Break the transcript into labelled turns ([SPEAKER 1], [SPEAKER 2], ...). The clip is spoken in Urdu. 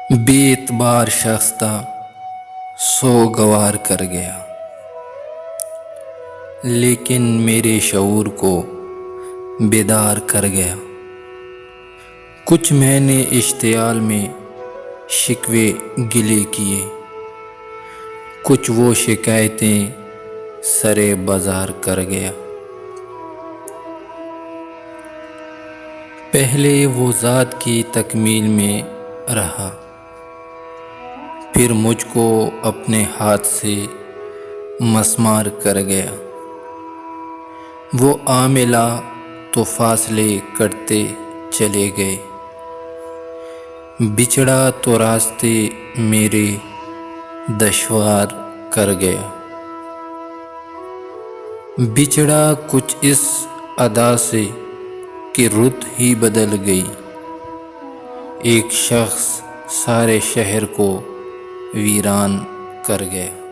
[SPEAKER 1] بے اعتبار شخص تھا، سوگوار کر گیا، لیکن میرے شعور کو بیدار کر گیا۔ کچھ میں نے اشتعال میں شکوے گلے کیے، کچھ وہ شکایتیں سرے بازار کر گیا۔ پہلے وہ ذات کی تکمیل میں رہا، پھر مجھ کو اپنے ہاتھ سے مسمار کر گیا۔ وہ آ ملا تو فاصلے کٹتے چلے گئے، بچھڑا تو راستے میرے دشوار کر گیا۔ بچھڑا کچھ اس ادا سے کہ رت ہی بدل گئی، ایک شخص سارے شہر کو ویران کر گیا۔